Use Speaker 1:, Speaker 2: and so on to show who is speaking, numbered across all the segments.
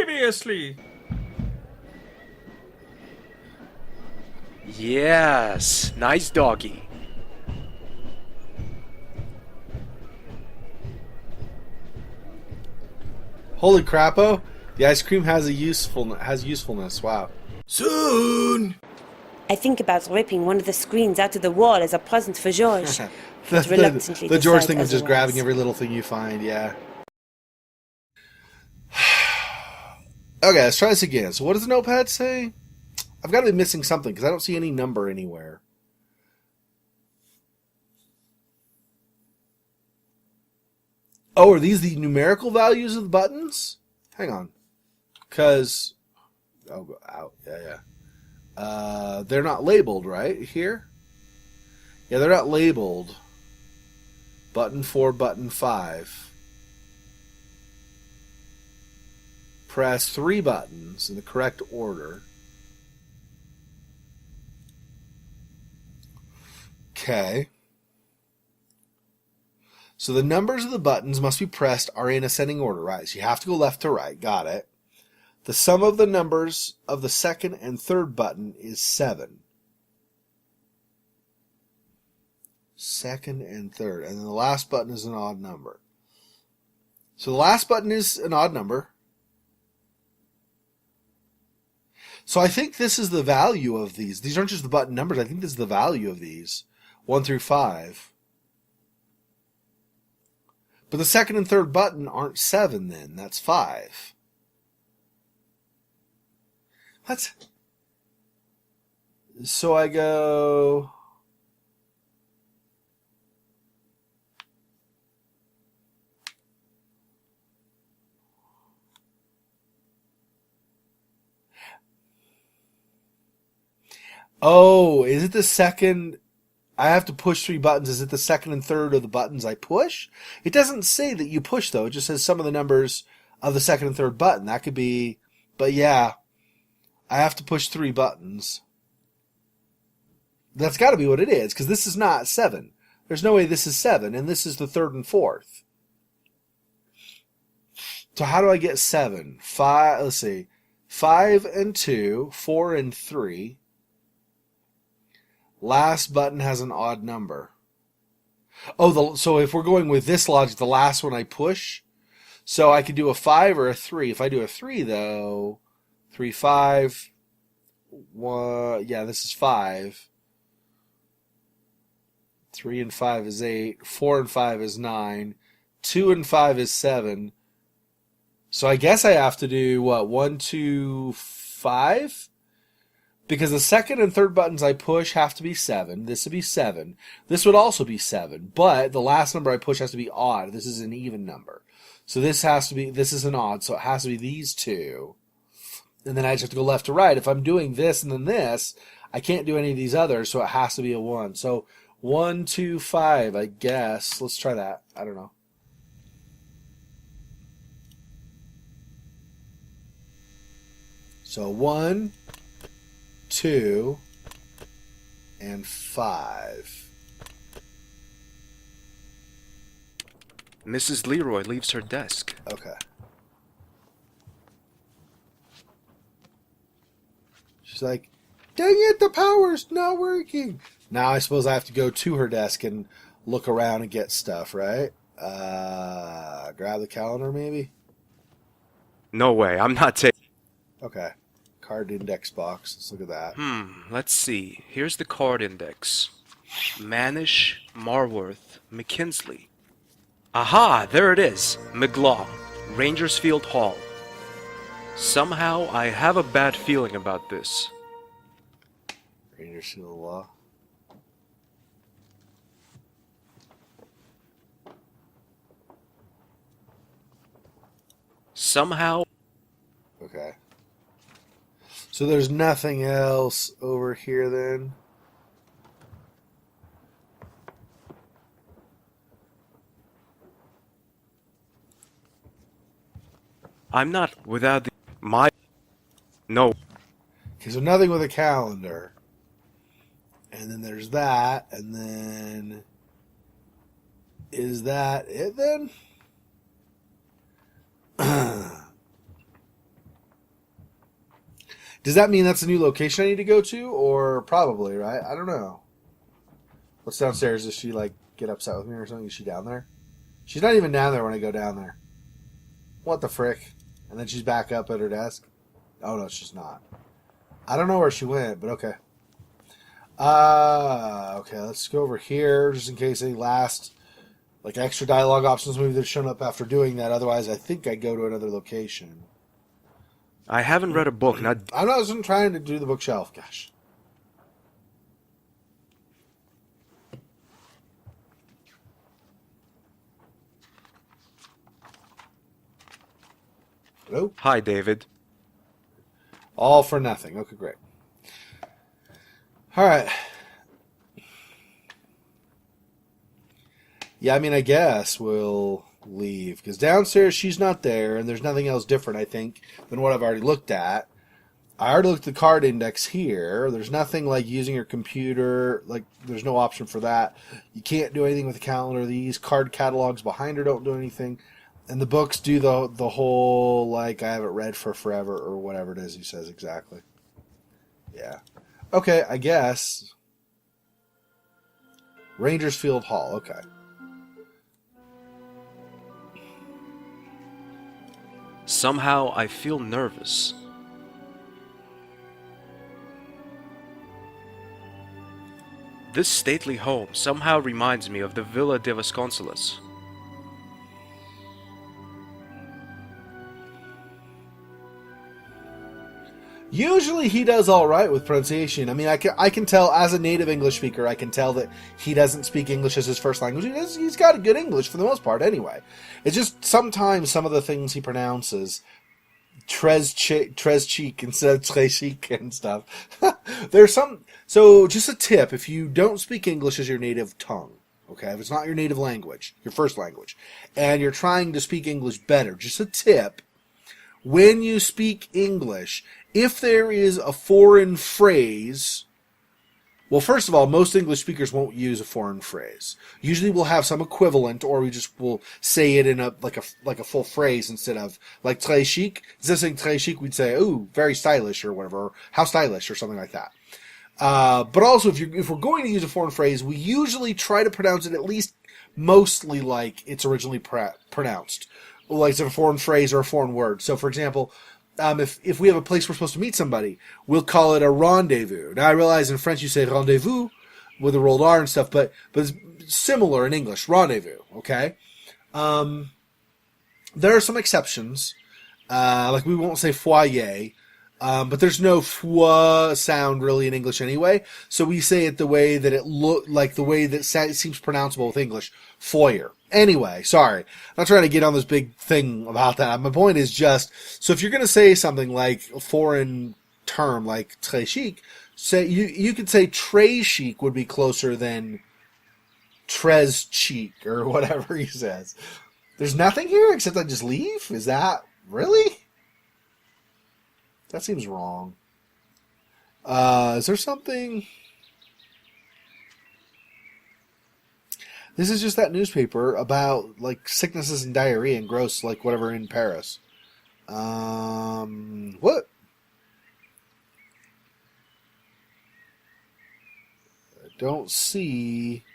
Speaker 1: Previously.
Speaker 2: Yes, nice doggy.
Speaker 3: Holy crapo! The ice cream has usefulness. Wow. Soon.
Speaker 4: I think about ripping one of the screens out of the wall as a present for George, but
Speaker 3: the,
Speaker 4: reluctantly
Speaker 3: the George
Speaker 4: decide
Speaker 3: thing of just
Speaker 4: otherwise.
Speaker 3: grabbing every little thing you find. Yeah. Okay, let's try this again. So, what does the notepad say? I've got to be missing something because I don't see any number anywhere. Oh, are these the numerical values of the buttons? Hang on. Because... Oh, out. Yeah. They're not labeled, right? Here? Yeah, they're not labeled. Button 4, button 5. Press 3 buttons in the correct order. Okay. So the numbers of the buttons must be pressed are in ascending order, right? So you have to go left to right. Got it. The sum of the numbers of the second and third button is 7. Second and third. And then the last button is an odd number. So the last button is an odd number. So I think this is the value of these. These aren't just the button numbers. I think this is the value of these. 1 through 5. But the second and third button aren't 7 then. That's 5. What? So I go... Oh, is it the second... I have to push 3 buttons. Is it the second and third of the buttons I push? It doesn't say that you push, though. It just says some of the numbers of the second and third button. That could be... But yeah, I have to push 3 buttons. That's got to be what it is, because this is not 7. There's no way this is 7, and this is the third and fourth. So how do I get 7? 5, let's see. 5 and 2, 4 and 3. Last button has an odd number. Oh, so if we're going with this logic, the last one I push, so I could do a 5 or a 3. If I do a 3, though, 3, 5, 1, yeah, this is 5. 3 and 5 is 8. 4 and 5 is 9. 2 and 5 is 7. So I guess I have to do, what, 1, 2, 5? Because the second and third buttons I push have to be 7. This would be 7. This would also be 7. But the last number I push has to be odd. This is an even number. So this is an odd. So it has to be these two. And then I just have to go left to right. If I'm doing this and then this, I can't do any of these others. So it has to be a 1. So 1, 2, 5, I guess. Let's try that. I don't know. So 1, 2, and 5.
Speaker 2: Mrs. Leroy leaves her desk.
Speaker 3: Okay. She's like, dang it, the power's not working. Now I suppose I have to go to her desk and look around and get stuff, right? Grab the calendar, maybe?
Speaker 2: No way, I'm not taking...
Speaker 3: Okay. Card index box. Let's look at that.
Speaker 2: Let's see. Here's the card index. Manish, Marworth, McKinsley. Aha, there it is. McGlaw, Rangersfield Hall. Somehow, I have a bad feeling about this.
Speaker 3: Rangersfield Law.
Speaker 2: Somehow...
Speaker 3: Okay. So there's nothing else over here then?
Speaker 2: I'm not without my... No.
Speaker 3: Okay, so nothing with a calendar. And then there's that, and then... Is that it then? Does that mean that's a new location I need to go to? Or probably, right? I don't know. What's downstairs? Does she, like, get upset with me or something? Is she down there? She's not even down there when I go down there. What the frick? And then she's back up at her desk? Oh, no, she's not. I don't know where she went, but okay. Okay, let's go over here just in case any last, like, extra dialogue options maybe they've shown up after doing that. Otherwise, I think I go to another location.
Speaker 2: I haven't read a book. Not.
Speaker 3: I'm not even trying to do the bookshelf. Gosh. Hello?
Speaker 2: Hi, David.
Speaker 3: All for nothing. Okay, great. All right. Yeah, I mean, I guess we'll leave. Because downstairs, she's not there, and there's nothing else different, I think, than what I've already looked at. I already looked at the card index here. There's nothing like using your computer. Like, there's no option for that. You can't do anything with the calendar. These card catalogs behind her don't do anything. And the books do the whole, like, I haven't read for forever, or whatever it is he says exactly. Yeah. Okay, I guess. Rangersfield Hall, okay.
Speaker 2: Somehow I feel nervous. This stately home somehow reminds me of the Villa de Vasconcelos.
Speaker 3: Usually he does all right with pronunciation. I mean, I can tell, as a native English speaker, I can tell that he doesn't speak English as his first language. He's got a good English for the most part anyway. It's just sometimes some of the things he pronounces, tres cheek instead of tres chic and stuff. There's some... So just a tip, if you don't speak English as your native tongue, okay, if it's not your native language, your first language, and you're trying to speak English better, just a tip, when you speak English, if there is a foreign phrase, well, first of all, most English speakers won't use a foreign phrase. Usually we'll have some equivalent, or we just will say it in a full phrase instead of, like, très chic. Instead of saying très chic, we'd say, ooh, very stylish, or whatever, or how stylish, or something like that. But also, if we're going to use a foreign phrase, we usually try to pronounce it at least mostly like it's originally pronounced. Like it's a foreign phrase or a foreign word. So, for example, if we have a place we're supposed to meet somebody, we'll call it a rendezvous. Now, I realize in French you say rendezvous with a rolled R and stuff, but it's similar in English, rendezvous, okay? There are some exceptions. Like we won't say foyer, but there's no fwa sound really in English anyway, so we say it the way that it the way that seems pronounceable with English, foyer. Anyway, sorry. I'm not trying to get on this big thing about that. My point is just, so if you're going to say something like a foreign term like très chic, say you could say très chic would be closer than très chic or whatever he says. There's nothing here except I just leave? Is that really? That seems wrong. Is there something? This is just that newspaper about, like, sicknesses and diarrhea and gross, like, whatever in Paris. What? I don't see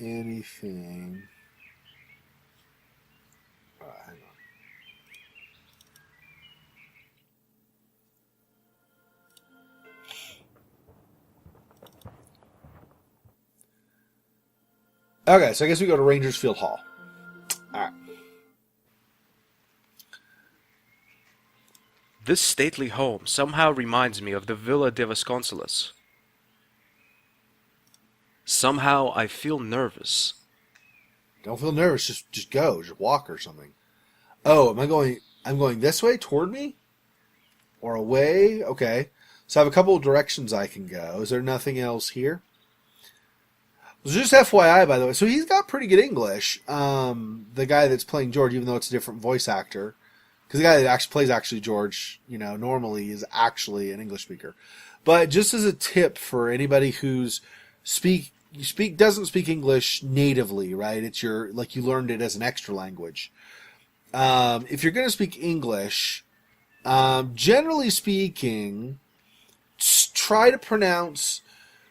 Speaker 3: anything. Hang on. Okay, so I guess we go to Rangersfield Hall. Alright.
Speaker 2: This stately home somehow reminds me of the Villa de Vasconcelos. Somehow I feel nervous.
Speaker 3: Don't feel nervous, just go. Just walk or something. Oh, I'm going this way toward me? Or away? Okay. So I have a couple of directions I can go. Is there nothing else here? So just FYI, by the way, so he's got pretty good English. The guy that's playing George, even though it's a different voice actor, because the guy that actually plays George, normally is actually an English speaker. But just as a tip for anybody who's doesn't speak English natively, right? It's you learned it as an extra language. If you're going to speak English, Generally speaking, try to pronounce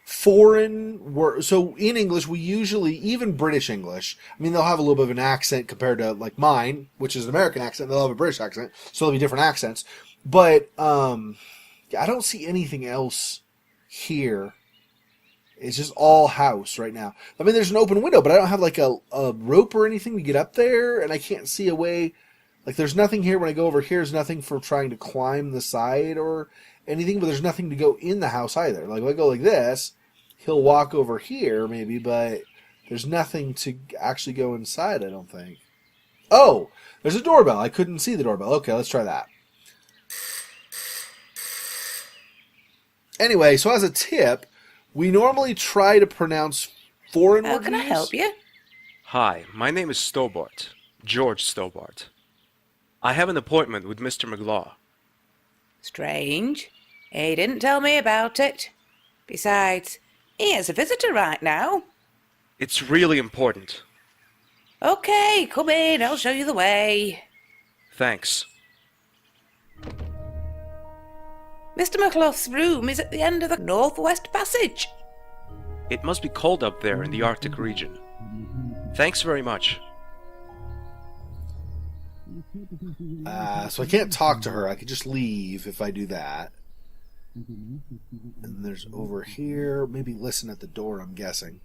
Speaker 3: foreign words. So in English, we usually, even British English, I mean, they'll have a little bit of an accent compared to like mine, which is an American accent. They'll have a British accent, so there'll be different accents. But I don't see anything else here. It's just all house right now. I mean, there's an open window, but I don't have like a rope or anything to get up there, and I can't see a way. Like, there's nothing here when I go over here. There's nothing for trying to climb the side or anything, but there's nothing to go in the house either. Like, if I go like this, he'll walk over here maybe, but there's nothing to actually go inside, I don't think. Oh, there's a doorbell. I couldn't see the doorbell. Okay, let's try that. Anyway, so as a tip, we normally try to pronounce foreign words.
Speaker 4: How can I help you?
Speaker 2: Hi, my name is Stobart. George Stobart. I have an appointment with Mr. McGlaw.
Speaker 4: Strange. He didn't tell me about it. Besides, he has a visitor right now.
Speaker 2: It's really important.
Speaker 4: Okay, come in. I'll show you the way.
Speaker 2: Thanks.
Speaker 4: Mr. McClough's room is at the end of the northwest passage.
Speaker 2: It must be cold up there in the Arctic region. Thanks very much.
Speaker 3: So I can't talk to her. I could just leave if I do that. And there's over here. Maybe listen at the door, I'm guessing.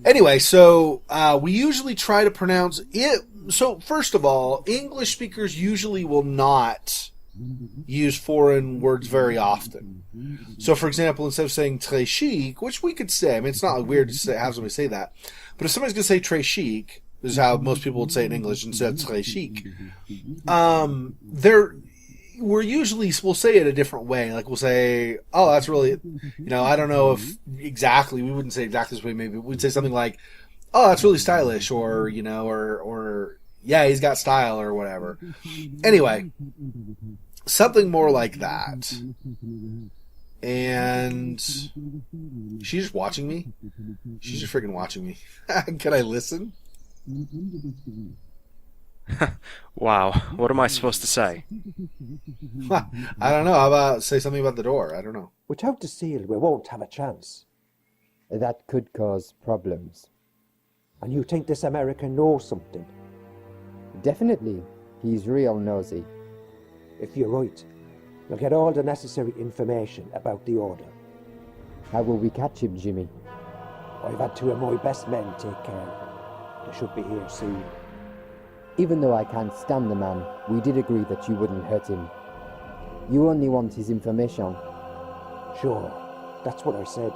Speaker 3: Anyway, so we usually try to pronounce it. So first of all, English speakers usually will not use foreign words very often. So for example, instead of saying très chic, which we could say, I mean, it's not weird to have somebody say that, but if somebody's going to say très chic, this is how most people would say it in English instead of très chic, we'll say it a different way. Like we'll say, oh, that's really, I don't know if exactly, we wouldn't say exactly this way, maybe we'd say something like, oh, that's really stylish, or, or yeah, he's got style, or whatever. Anyway, something more like that. And she's just watching me. She's just freaking watching me. Can I listen?
Speaker 2: Wow, what am I supposed to say?
Speaker 3: I don't know. How about say something about the door? I don't know.
Speaker 1: Without the seal, we won't have a chance. That could cause problems. And you think this American knows something?
Speaker 5: Definitely. He's real nosy.
Speaker 1: If you're right, we'll get all the necessary information about the order.
Speaker 5: How will we catch him, Jimmy?
Speaker 1: I've had two of my best men take care. They should be here soon.
Speaker 5: Even though I can't stand the man, we did agree that you wouldn't hurt him. You only want his information.
Speaker 1: Sure, that's what I said.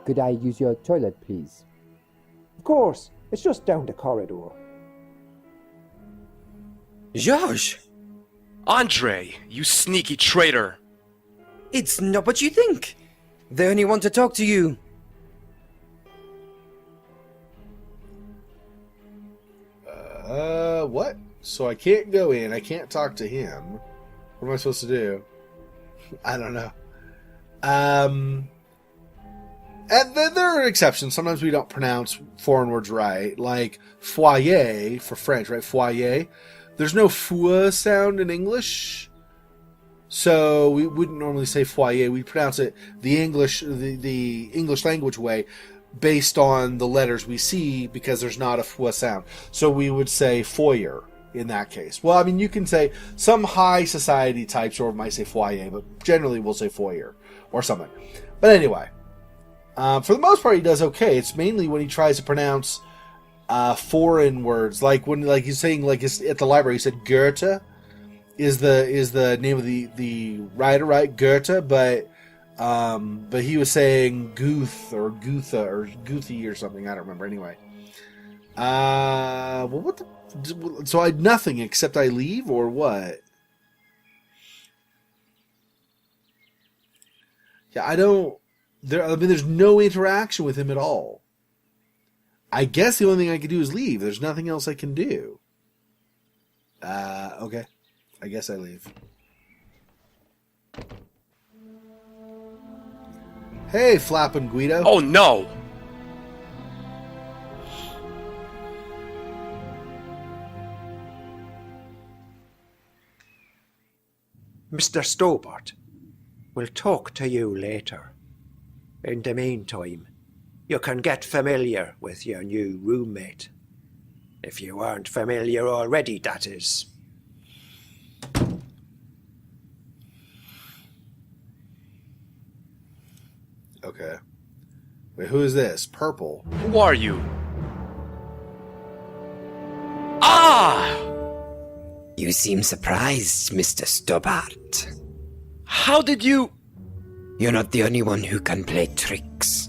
Speaker 5: Could I use your toilet, please?
Speaker 1: Of course, it's just down the corridor.
Speaker 6: Josh!
Speaker 2: Andre, you sneaky traitor!
Speaker 6: It's not what you think. They only want to talk to you.
Speaker 3: What? So I can't go in, I can't talk to him. What am I supposed to do? I don't know. And then there are exceptions. Sometimes we don't pronounce foreign words right, like foyer for French, right? Foyer. There's no fua sound in English, so we wouldn't normally say foyer. We pronounce it the English language way, based on the letters we see, because there's not a fua sound. So we would say foyer in that case. Well, I mean, you can say some high society types or might say foyer, but generally we'll say foyer or something. But anyway, for the most part, he does okay. It's mainly when he tries to pronounce foreign words, like when he's saying, like at the library, he said Goethe is the name of the writer, right? Goethe, but he was saying Guth or Gutha or Guthi or something. I don't remember. Anyway, well, what the? So I nothing except I leave, or what? Yeah, I don't. There's no interaction with him at all. I guess the only thing I can do is leave. There's nothing else I can do. Okay. I guess I leave. Hey, Flappin' Guido.
Speaker 2: Oh no!
Speaker 1: Mr. Stobart, we'll talk to you later. In the meantime, you can get familiar with your new roommate. If you aren't familiar already, that is.
Speaker 3: Okay. Wait, who is this? Purple.
Speaker 2: Who are you? Ah!
Speaker 6: You seem surprised, Mr. Stobart.
Speaker 2: How did you...
Speaker 6: You're not the only one who can play tricks.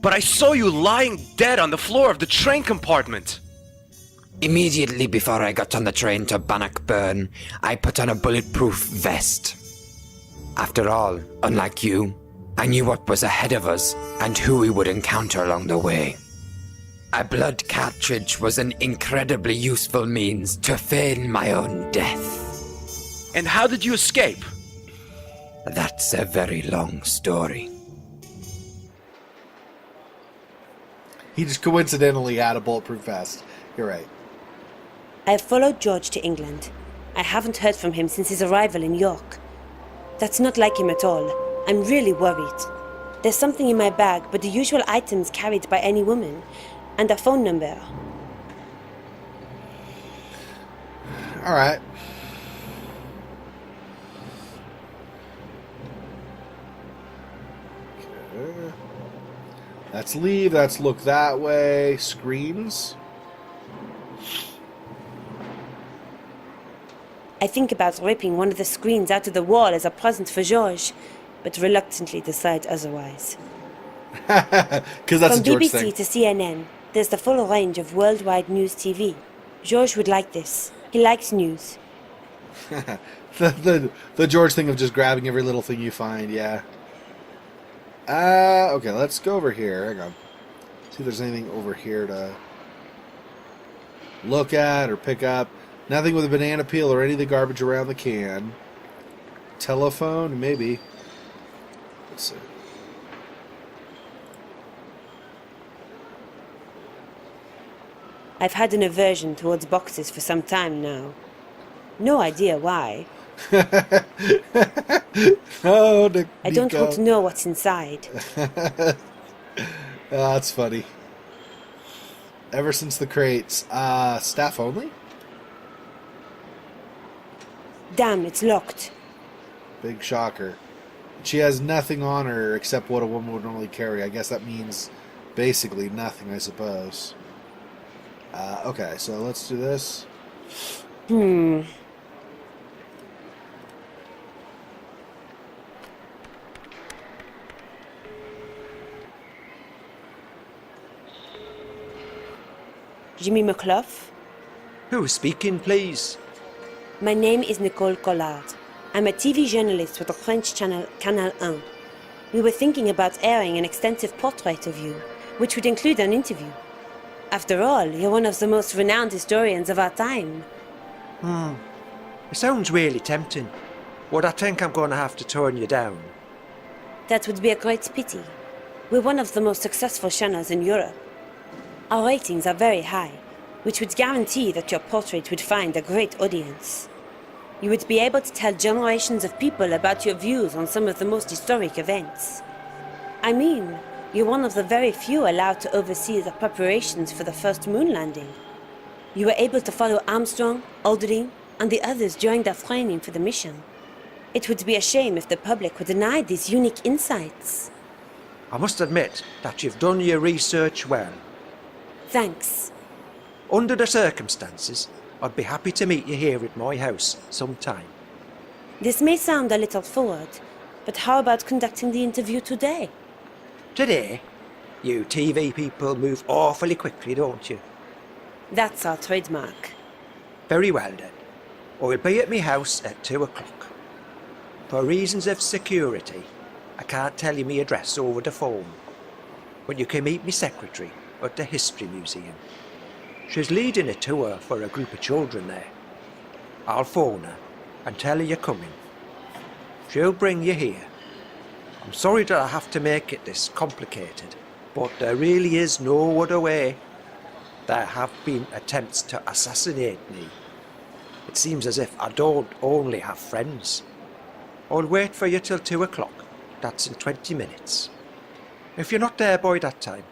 Speaker 2: But I saw you lying dead on the floor of the train compartment.
Speaker 6: Immediately before I got on the train to Bannockburn, I put on a bulletproof vest. After all, unlike you, I knew what was ahead of us and who we would encounter along the way. A blood cartridge was an incredibly useful means to feign my own death.
Speaker 2: And how did you escape?
Speaker 6: That's a very long story.
Speaker 3: He just coincidentally had a bulletproof vest. You're right.
Speaker 7: I have followed George to England. I haven't heard from him since his arrival in York. That's not like him at all. I'm really worried. There's something in my bag, but the usual items carried by any woman, and a phone number.
Speaker 3: All right. Okay. Let's leave. Let's look that way. Screens.
Speaker 7: I think about ripping one of the screens out of the wall as a present for George, but reluctantly decide otherwise.
Speaker 3: Because that's
Speaker 7: From
Speaker 3: a George
Speaker 7: BBC
Speaker 3: thing.
Speaker 7: to CNN, there's the full range of worldwide news TV. George would like this. He likes news.
Speaker 3: the George thing of just grabbing every little thing you find, yeah. Okay, let's go over here. Hang on. See if there's anything over here to look at or pick up. Nothing with a banana peel or any of the garbage around the can. Telephone, maybe. Let's see.
Speaker 7: I've had an aversion towards boxes for some time now. No idea why.
Speaker 3: Oh,
Speaker 7: I don't want to know what's inside.
Speaker 3: That's funny. Ever since the crates. Staff only?
Speaker 7: Damn, it's locked.
Speaker 3: Big shocker. She has nothing on her except what a woman would normally carry. I guess that means basically nothing, I suppose. Okay, so let's do this.
Speaker 7: Jimmy McClough?
Speaker 1: Who's speaking, please?
Speaker 7: My name is Nicole Collard. I'm a TV journalist with the French channel Canal 1. We were thinking about airing an extensive portrait of you, which would include an interview. After all, you're one of the most renowned historians of our time.
Speaker 1: It sounds really tempting, but I think I'm going to have to turn you down.
Speaker 7: That would be a great pity. We're one of the most successful channels in Europe. Our ratings are very high, which would guarantee that your portrait would find a great audience. You would be able to tell generations of people about your views on some of the most historic events. I mean, you're one of the very few allowed to oversee the preparations for the first moon landing. You were able to follow Armstrong, Aldrin, and the others during their training for the mission. It would be a shame if the public were denied these unique insights.
Speaker 1: I must admit that you've done your research well.
Speaker 7: Thanks.
Speaker 1: Under the circumstances, I'd be happy to meet you here at my house sometime.
Speaker 7: This may sound a little forward, but how about conducting the interview today?
Speaker 1: Today, you TV people move awfully quickly, don't you?
Speaker 7: That's our trademark.
Speaker 1: Very well then. I'll be at my house at 2 o'clock. For reasons of security, I can't tell you my address over the phone. But you can meet me secretary at the History Museum. She's leading a tour for a group of children there. I'll phone her and tell her you're coming. She'll bring you here. I'm sorry that I have to make it this complicated, but there really is no other way. There have been attempts to assassinate me. It seems as if I don't only have friends, I'll wait for you till 2 o'clock. That's in 20 minutes. If you're not there by that time,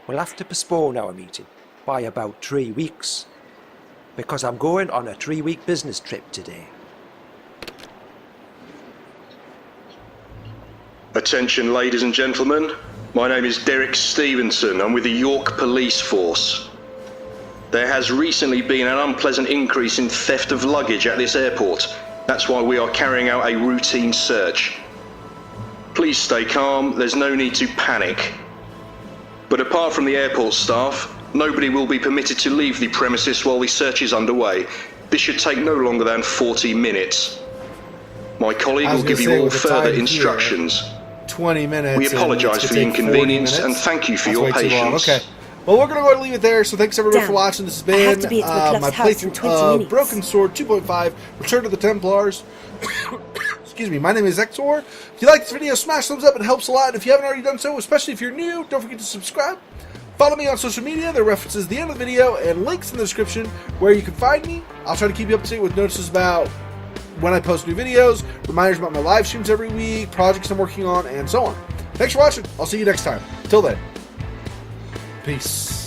Speaker 1: we'll have to postpone our meeting by about 3 weeks. Because I'm going on a 3-week business trip today.
Speaker 8: Attention, ladies and gentlemen. My name is Derek Stevenson. I'm with the York Police Force. There has recently been an unpleasant increase in theft of luggage at this airport. That's why we are carrying out a routine search. Please stay calm, there's no need to panic. But apart from the airport staff, nobody will be permitted to leave the premises while the search is underway. This should take no longer than 40 minutes. My colleague will give you all further instructions.
Speaker 3: 20 minutes.
Speaker 8: We apologise for the inconvenience and thank you for your patience.
Speaker 3: Okay. Well, we're going to go ahead and leave it there. So thanks everyone
Speaker 7: Damn.
Speaker 3: for watching. This has
Speaker 7: I have
Speaker 3: been
Speaker 7: to be at
Speaker 3: my
Speaker 7: McCluff's house in
Speaker 3: playthrough
Speaker 7: 20
Speaker 3: of
Speaker 7: minutes.
Speaker 3: Broken Sword 2.5, Return to the Templars. Excuse me, my name is Xexor. If you like this video, smash thumbs up. It helps a lot. And if you haven't already done so, especially if you're new, don't forget to subscribe. Follow me on social media. There are references at the end of the video and links in the description where you can find me. I'll try to keep you up to date with notices about when I post new videos, reminders about my live streams every week, projects I'm working on, and so on. Thanks for watching. I'll see you next time. Till then, peace.